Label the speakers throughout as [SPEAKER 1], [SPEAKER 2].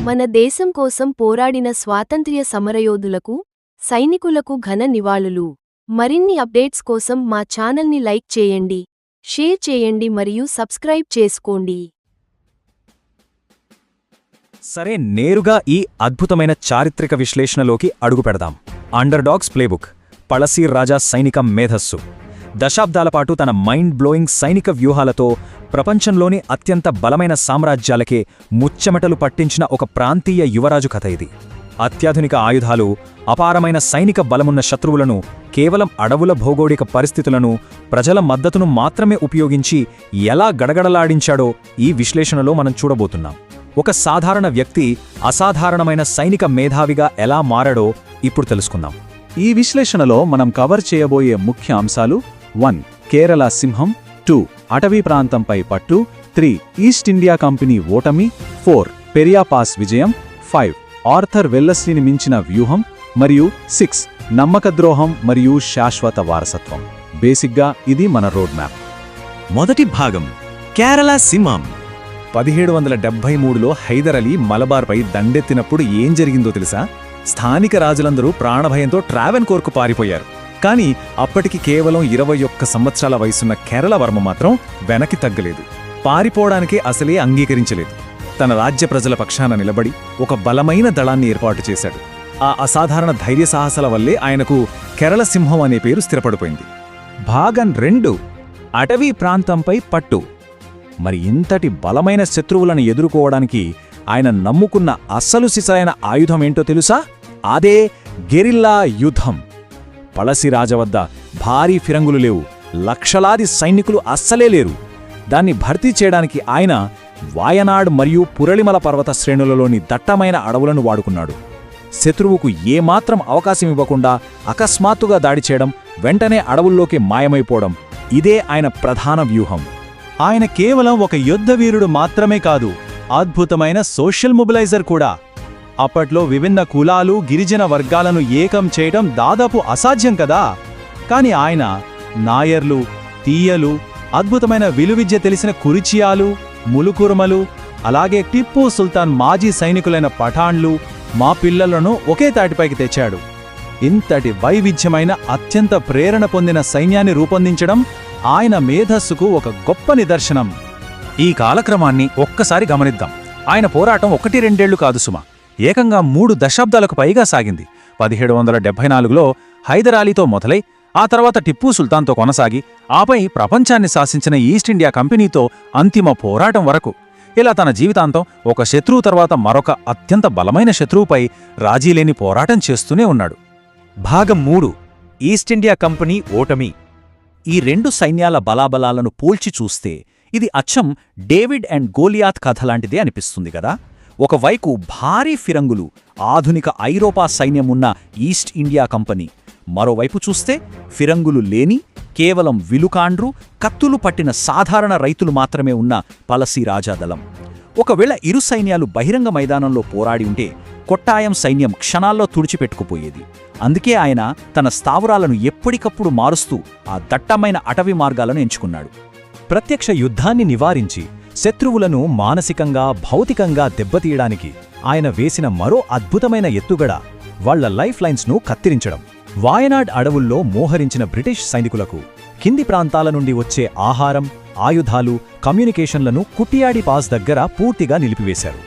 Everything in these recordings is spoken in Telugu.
[SPEAKER 1] మన దేశం కోసం పోరాడిన స్వాతంత్ర్య సమరయోధులకు, సైనికులకు ఘన నివాళులు. మరిన్ని అప్డేట్స్ కోసం మా ఛానల్ని లైక్ చేయండి, షేర్ చేయండి మరియు సబ్స్క్రైబ్ చేసుకోండి.
[SPEAKER 2] సరే, నేరుగా ఈ అద్భుతమైన చారిత్రక విశ్లేషణలోకి అడుగుపెడదాం. అండర్డాగ్స్ ప్లేబుక్, పళసీర్ రాజా సైనిక మేధస్సు. దశాబ్దాల పాటు తన మైండ్ బ్లోయింగ్ సైనిక వ్యూహాలతో ప్రపంచంలోని అత్యంత బలమైన సామ్రాజ్యాలకే ముచ్చెమటలు పట్టించిన ఒక ప్రాంతీయ యువరాజు కథ ఇది. అత్యాధునిక ఆయుధాలు, అపారమైన సైనిక బలమున్న శత్రువులను, కేవలం అడవుల భౌగోళిక పరిస్థితులను, ప్రజల మద్దతును మాత్రమే ఉపయోగించి ఎలా గడగడలాడించాడో ఈ విశ్లేషణలో మనం చూడబోతున్నాం. ఒక సాధారణ వ్యక్తి అసాధారణమైన సైనిక మేధావిగా ఎలా మారాడో ఇప్పుడు తెలుసుకుందాం.
[SPEAKER 3] ఈ విశ్లేషణలో మనం కవర్ చేయబోయే ముఖ్య అంశాలు: 1. కేరళ సింహం. 2. అటవీ ప్రాంతంపై పట్టు. 3. ఈస్ట్ ఇండియా కంపెనీ ఓటమి. 4. పెరియా పాస్ విజయం. 5. ఆర్థర్ వెల్లస్లీని మించిన వ్యూహం. మరియు 6. నమ్మకద్రోహం మరియు శాశ్వత వారసత్వం. బేసిక్గా ఇది మన రోడ్ మ్యాప్.
[SPEAKER 2] మొదటి భాగం, కేరళ సింహం. 1773లో హైదర్ అలీ మలబార్పై దండెత్తినప్పుడు ఏం జరిగిందో తెలుసా? స్థానిక రాజులందరూ ప్రాణభయంతో ట్రావెన్కోర్కు పారిపోయారు. కానీ అప్పటికి కేవలం 21 సంవత్సరాల వయసున్న కేరళవర్మ మాత్రం వెనక్కి తగ్గలేదు. పారిపోవడానికే అసలే అంగీకరించలేదు. తన రాజ్య ప్రజల పక్షాన నిలబడి ఒక బలమైన దళాన్ని ఏర్పాటు చేశాడు. ఆ అసాధారణ ధైర్యసాహసాల వల్లే ఆయనకు కేరళ సింహం అనే పేరు స్థిరపడిపోయింది. భాగం 2, అటవీ ప్రాంతంపై పట్టు. మరి ఇంతటి బలమైన శత్రువులను ఎదుర్కోవడానికి ఆయన నమ్ముకున్న అస్సలు సిసలైన ఆయుధమేంటో తెలుసా? అదే గెరిల్లా యుద్ధం. పళసిరాజ వద్ద భారీ ఫిరంగులు లేవు, లక్షలాది సైనికులు అస్సలే లేరు. దాన్ని భర్తీ చేయడానికి ఆయన వాయనాడ్ మరియు పురళిమల పర్వత శ్రేణులలోని దట్టమైన అడవులను వాడుకున్నాడు. శత్రువుకు ఏమాత్రం అవకాశం ఇవ్వకుండా అకస్మాత్తుగా దాడి చేయడం, వెంటనే అడవుల్లోకి మాయమైపోవడం, ఇదే ఆయన ప్రధాన వ్యూహం.
[SPEAKER 3] ఆయన కేవలం ఒక యుద్ధవీరుడు మాత్రమే కాదు, అద్భుతమైన సోషల్ మొబిలైజర్ కూడా. అప్పట్లో విభిన్న కులాలు, గిరిజన వర్గాలను ఏకం చేయడం దాదాపు అసాధ్యం కదా. కాని ఆయన నాయర్లు, తీయలు, అద్భుతమైన విలువిద్య తెలిసిన కురిచియాలు, ములుకురుమలు, అలాగే టిప్పూ సుల్తాన్ మాజీ సైనికులైన పఠాన్లు, మా పిల్లలను ఒకే తాటిపైకి తెచ్చాడు. ఇంతటి వైవిధ్యమైన, అత్యంత ప్రేరణ పొందిన సైన్యాన్ని రూపొందించడం ఆయన మేధస్సుకు ఒక గొప్ప నిదర్శనం.
[SPEAKER 2] ఈ కాలక్రమాన్ని ఒక్కసారి గమనిద్దాం. ఆయన పోరాటం 1-2 కాదు సుమా, ఏకంగా 3 దశాబ్దాలకు పైగా సాగింది. 1774లో హైదర్ అలీతో మొదలై, ఆ తర్వాత టిప్పూ సుల్తాన్తో కొనసాగి, ఆపై ప్రపంచాన్ని శాసించిన ఈస్ట్ ఇండియా కంపెనీతో అంతిమ పోరాటం వరకు. ఇలా తన జీవితాంతం ఒక శత్రువు తర్వాత మరొక అత్యంత బలమైన శత్రువుపై రాజీలేని పోరాటం చేస్తూనే ఉన్నాడు. భాగం 3, ఈస్ట్ ఇండియా కంపెనీ ఓటమి. ఈ 2 సైన్యాల బలాబలాలను పోల్చి చూస్తే ఇది అచ్చం డేవిడ్ అండ్ గోలియాత్ కథలాంటిదే అనిపిస్తుంది కదా. ఒకవైపు భారీ ఫిరంగులు, ఆధునిక ఐరోపా సైన్యమున్న ఈస్ట్ ఇండియా కంపెనీ, మరోవైపు చూస్తే ఫిరంగులు లేని, కేవలం విలుకాండ్రు, కత్తులు పట్టిన సాధారణ రైతులు మాత్రమే ఉన్న పళసిరాజా దళం. ఒకవేళ ఇరు సైన్యాలు బహిరంగ మైదానంలో పోరాడి ఉంటే కొట్టాయం సైన్యం క్షణాల్లో తుడిచిపెట్టుకుపోయేది. అందుకే ఆయన తన స్థావరాలను ఎప్పటికప్పుడు మారుస్తూ ఆ దట్టమైన అటవీ మార్గాలను ఎంచుకున్నాడు. ప్రత్యక్ష యుద్ధాన్ని నివారించి శత్రువులను మానసికంగా, భౌతికంగా దెబ్బతీయడానికి ఆయన వేసిన మరో అద్భుతమైన ఎత్తుగడ వాళ్ల లైఫ్ లైన్స్ను కత్తిరించడం. వాయనాడ్ అడవుల్లో మోహరించిన బ్రిటిష్ సైనికులకు కింది ప్రాంతాల నుండి వచ్చే ఆహారం, ఆయుధాలు, కమ్యూనికేషన్లను కుట్టియాడి పాస్ దగ్గర పూర్తిగా నిలిపివేశారు.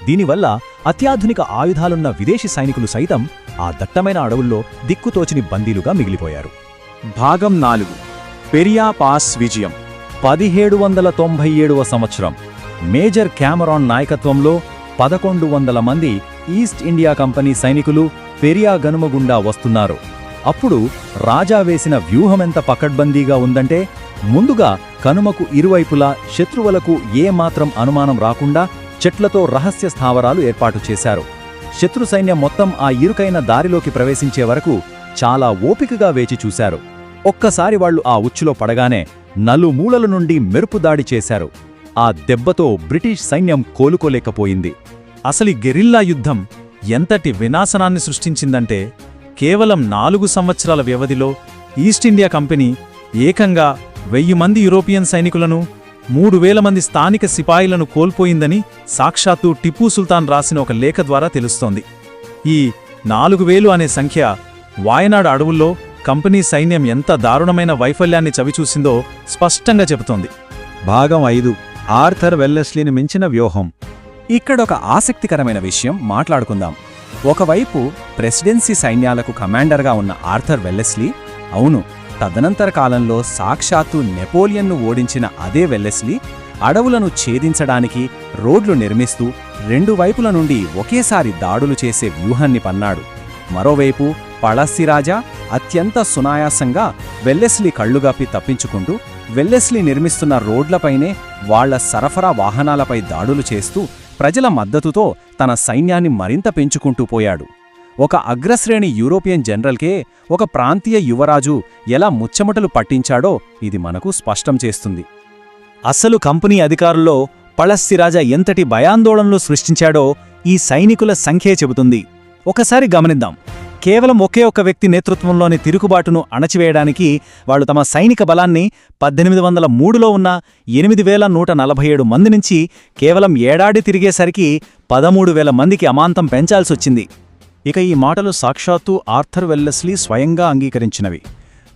[SPEAKER 2] దీనివల్ల అత్యాధునిక ఆయుధాలున్న విదేశీ సైనికులు సైతం ఆ దట్టమైన అడవుల్లో దిక్కుతోచిని బందీలుగా మిగిలిపోయారు.
[SPEAKER 3] భాగం 4, పెరియా పాస్ విజయం.
[SPEAKER 2] 1797వ సంవత్సరం మేజర్ క్యామరాన్ నాయకత్వంలో 1100 మంది ఈస్ట్ ఇండియా కంపెనీ సైనికులు పెరియా గనుమ గుండా వస్తున్నారు. అప్పుడు రాజా వేసిన వ్యూహమెంత పకడ్బందీగా ఉందంటే, ముందుగా కనుమకు ఇరువైపులా శత్రువులకు ఏమాత్రం అనుమానం రాకుండా చెట్లతో రహస్య స్థావరాలు ఏర్పాటు చేశారు. శత్రు సైన్యం మొత్తం ఆ ఇరుకైన దారిలోకి ప్రవేశించే వరకు చాలా ఓపికగా వేచి చూశారు. ఒక్కసారి వాళ్లు ఆ ఉచ్చులో పడగానే నలుమూలల నుండి మెరుపుదాడి చేశారు. ఆ దెబ్బతో బ్రిటిష్ సైన్యం కోలుకోలేకపోయింది.
[SPEAKER 3] అసలు గెరిల్లా యుద్ధం ఎంతటి వినాశనాన్ని సృష్టించిందంటే, కేవలం 4 సంవత్సరాల వ్యవధిలో ఈస్ట్ ఇండియా కంపెనీ ఏకంగా 1000 మంది యూరోపియన్ సైనికులను,
[SPEAKER 2] 3000 మంది స్థానిక సిపాయిలను కోల్పోయిందని సాక్షాత్తు టిప్పూ సుల్తాన్ రాసిన ఒక లేఖ ద్వారా తెలుస్తోంది. ఈ 4000 అనే సంఖ్య వాయనాడు అడవుల్లో కంపెనీ సైన్యం ఎంత దారుణమైన వైఫల్యాన్ని చవిచూసిందో స్పష్టంగా చెబుతోంది.
[SPEAKER 3] భాగం 5 ఆర్థర్ వెల్లెస్లీని మించిన వ్యూహం.
[SPEAKER 4] ఇక్కడొక ఆసక్తికరమైన విషయం మాట్లాడుకుందాం. ఒకవైపు ప్రెసిడెన్సీ సైన్యాలకు కమాండర్గా ఉన్న ఆర్థర్ వెల్లెస్లీ, అవును, తదనంతర కాలంలో సాక్షాత్తు నెపోలియన్ను ఓడించిన అదే వెల్లెస్లీ అడవులను ఛేదించడానికి రోడ్లు నిర్మిస్తూ 2 వైపుల నుండి ఒకేసారి దాడులు చేసే వ్యూహాన్ని పన్నాడు. మరోవైపు పళస్సీరాజా అత్యంత సునాయాసంగా వెల్లెస్లీ కళ్లుగాపి తప్పించుకుంటూ వెల్లెస్లీ నిర్మిస్తున్న రోడ్లపైనే వాళ్ల సరఫరా వాహనాలపై దాడులు చేస్తూ ప్రజల మద్దతుతో తన సైన్యాన్ని మరింత పెంచుకుంటూ పోయాడు. ఒక అగ్రశ్రేణి యూరోపియన్ జనరల్కే ఒక ప్రాంతీయ యువరాజు ఎలా ముచ్చమటలు పట్టించాడో ఇది మనకు స్పష్టం చేస్తుంది.
[SPEAKER 3] అసలు కంపెనీ అధికారుల్లో పళస్సీరాజా ఎంతటి భయాందోళనలు సృష్టించాడో ఈ సైనికుల సంఖ్యే చెబుతుంది. ఒకసారి గమనిద్దాం. కేవలం ఒకే ఒక్క వ్యక్తి నేతృత్వంలోని తిరుగుబాటును అణచివేయడానికి వాళ్లు తమ సైనిక బలాన్ని 1803లో ఉన్న 8147 మంది నుంచి కేవలం ఏడాది తిరిగేసరికి 13000 మందికి అమాంతం పెంచాల్సొచ్చింది. ఇక ఈ మాటలు సాక్షాత్తు ఆర్థర్ వెల్లెస్లీ స్వయంగా అంగీకరించినవి.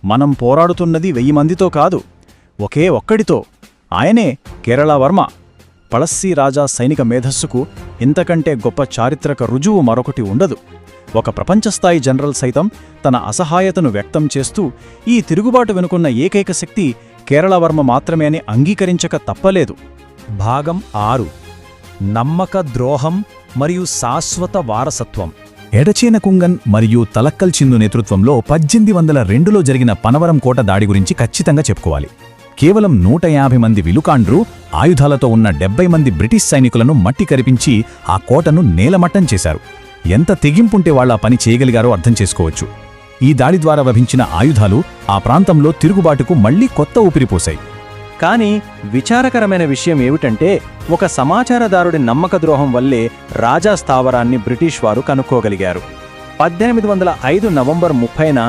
[SPEAKER 3] మనం పోరాడుతున్నది 1000 మందితో కాదు, ఒకే ఒక్కడితో. ఆయనే కేరళ వర్మ. పళస్సీరాజా సైనిక మేధస్సుకు ఇంతకంటే గొప్ప చారిత్రక రుజువు మరొకటి ఉండదు. ఒక ప్రపంచస్థాయి జనరల్ సైతం తన అసహాయతను వ్యక్తం చేస్తూ ఈ తిరుగుబాటు వెనుకున్న ఏకైక శక్తి కేరళవర్మ మాత్రమే అని అంగీకరించక తప్పలేదు. భాగం 6 నమ్మక ద్రోహం మరియు శాశ్వత వారసత్వం. ఎడచేన కుంగన్ మరియు తలక్కల్ చిందు నేతృత్వంలో 1802లో జరిగిన పనవరం కోట దాడి గురించి ఖచ్చితంగా చెప్పుకోవాలి. కేవలం 150 మంది విలుకాండ్రు ఆయుధాలతో ఉన్న 70 మంది బ్రిటిష్ సైనికులను మట్టి కరిపించి ఆ కోటను నేలమట్టం చేశారు. ఎంత తెగింపుంటే వాళ్ళ పని చేయగలిగారో అర్థం చేసుకోవచ్చు. ఈ దాడి ద్వారా లభించిన ఆయుధాలు ఆ ప్రాంతంలో తిరుగుబాటుకు మళ్లీ కొత్త ఊపిరిపోశాయి. కానీ విచారకరమైన విషయం ఏమిటంటే ఒక సమాచారదారుడి నమ్మకద్రోహం వల్లే రాజా స్థావరాన్ని బ్రిటిష్ వారు కనుక్కోగలిగారు. 1805 నవంబర్ 30న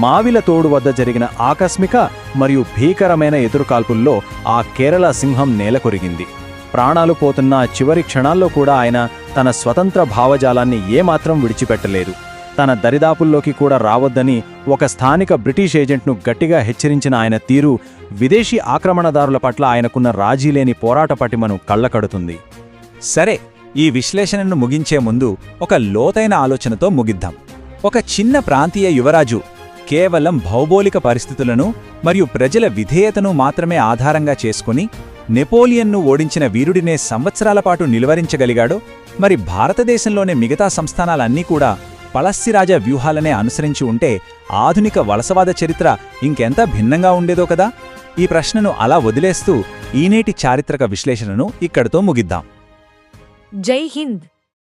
[SPEAKER 3] మావిలతోడు వద్ద జరిగిన ఆకస్మిక మరియు భీకరమైన ఎదురుకాల్పుల్లో ఆ కేరళ సింహం నేలకొరిగింది. ప్రాణాలు పోతున్న చివరి క్షణాల్లో కూడా ఆయన తన స్వతంత్ర భావజాలాన్ని ఏమాత్రం విడిచిపెట్టలేదు. తన దరిదాపుల్లోకి కూడా రావద్దని ఒక స్థానిక బ్రిటిష్ ఏజెంట్ను గట్టిగా హెచ్చరించిన ఆయన తీరు విదేశీ ఆక్రమణదారుల పట్ల ఆయనకున్న రాజీలేని పోరాట పటిమను కళ్ళకడుతుంది.
[SPEAKER 4] సరే, ఈ విశ్లేషణను ముగించే ముందు ఒక లోతైన ఆలోచనతో ముగిద్దాం. ఒక చిన్న ప్రాంతీయ యువరాజు కేవలం భౌగోళిక పరిస్థితులను మరియు ప్రజల విధేయతను మాత్రమే ఆధారంగా చేసుకుని నెపోలియన్ను ఓడించిన వీరుడినే సంవత్సరాల పాటు నిలువరించగలిగాడో, మరి భారతదేశంలోని మిగతా సంస్థానాలన్నీ కూడా పళస్సీరాజా వ్యూహాలనే అనుసరించి ఉంటే ఆధునిక వలసవాద చరిత్ర ఇంకెంత భిన్నంగా ఉండేదో కదా. ఈ ప్రశ్నను అలా వదిలేస్తూ ఈనేటి చారిత్రక విశ్లేషణను ఇక్కడితో ముగిద్దాం.
[SPEAKER 5] జై హింద్.